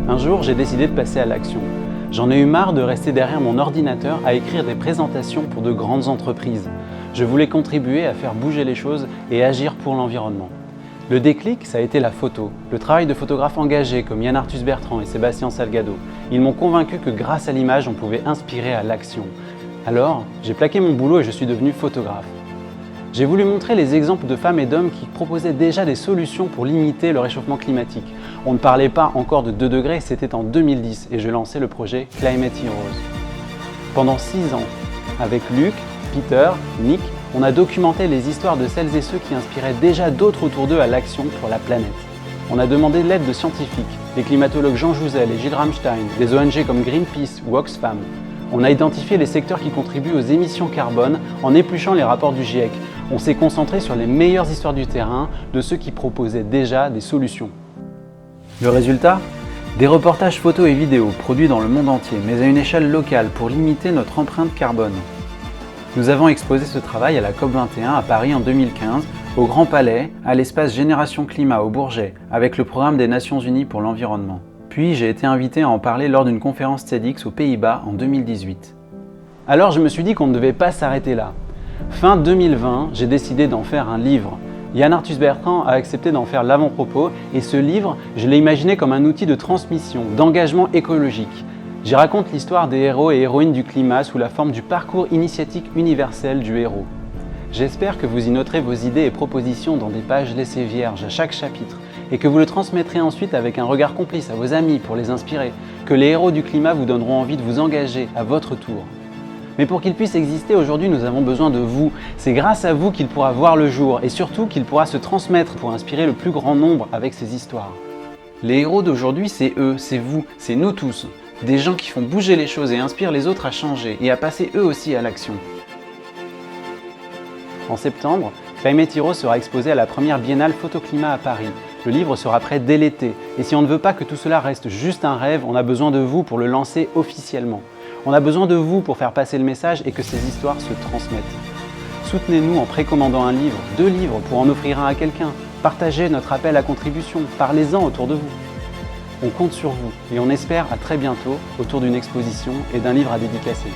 Un jour, j'ai décidé de passer à l'action. J'en ai eu marre de rester derrière mon ordinateur à écrire des présentations pour de grandes entreprises. Je voulais contribuer à faire bouger les choses et agir pour l'environnement. Le déclic, ça a été la photo, le travail de photographes engagés comme Yann Arthus Bertrand et Sébastien Salgado. Ils m'ont convaincu que grâce à l'image, on pouvait inspirer à l'action. Alors, j'ai plaqué mon boulot et je suis devenu photographe. J'ai voulu montrer les exemples de femmes et d'hommes qui proposaient déjà des solutions pour limiter le réchauffement climatique. On ne parlait pas encore de 2 degrés, c'était en 2010 et je lançais le projet Climate Heroes. Pendant 6 ans, avec Luc, Peter, Nick, on a documenté les histoires de celles et ceux qui inspiraient déjà d'autres autour d'eux à l'action pour la planète. On a demandé l'aide de scientifiques, les climatologues Jean Jouzel et Gilles Ramstein, des ONG comme Greenpeace ou Oxfam. On a identifié les secteurs qui contribuent aux émissions carbone en épluchant les rapports du GIEC. On s'est concentré sur les meilleures histoires du terrain, de ceux qui proposaient déjà des solutions. Le résultat ? Des reportages photos et vidéos produits dans le monde entier, mais à une échelle locale pour limiter notre empreinte carbone. Nous avons exposé ce travail à la COP21 à Paris en 2015, au Grand Palais, à l'espace Génération Climat au Bourget, avec le programme des Nations Unies pour l'environnement. Puis j'ai été invité à en parler lors d'une conférence TEDx aux Pays-Bas en 2018. Alors je me suis dit qu'on ne devait pas s'arrêter là. Fin 2020, j'ai décidé d'en faire un livre. Yann Arthus Bertrand a accepté d'en faire l'avant-propos et ce livre, je l'ai imaginé comme un outil de transmission, d'engagement écologique. J'y raconte l'histoire des héros et héroïnes du climat sous la forme du parcours initiatique universel du héros. J'espère que vous y noterez vos idées et propositions dans des pages laissées vierges à chaque chapitre et que vous le transmettrez ensuite avec un regard complice à vos amis pour les inspirer, que les héros du climat vous donneront envie de vous engager à votre tour. Mais pour qu'il puisse exister aujourd'hui, nous avons besoin de vous. C'est grâce à vous qu'il pourra voir le jour et surtout qu'il pourra se transmettre pour inspirer le plus grand nombre avec ses histoires. Les héros d'aujourd'hui, c'est eux, c'est vous, c'est nous tous. Des gens qui font bouger les choses et inspirent les autres à changer et à passer eux aussi à l'action. En septembre, Climate Heroes sera exposé à la première biennale Photoclimat à Paris. Le livre sera prêt dès l'été. Et si on ne veut pas que tout cela reste juste un rêve, on a besoin de vous pour le lancer officiellement. On a besoin de vous pour faire passer le message et que ces histoires se transmettent. Soutenez-nous en précommandant un livre, 2 livres pour en offrir un à quelqu'un. Partagez notre appel à contribution, parlez-en autour de vous. On compte sur vous et on espère à très bientôt autour d'une exposition et d'un livre à dédicacer.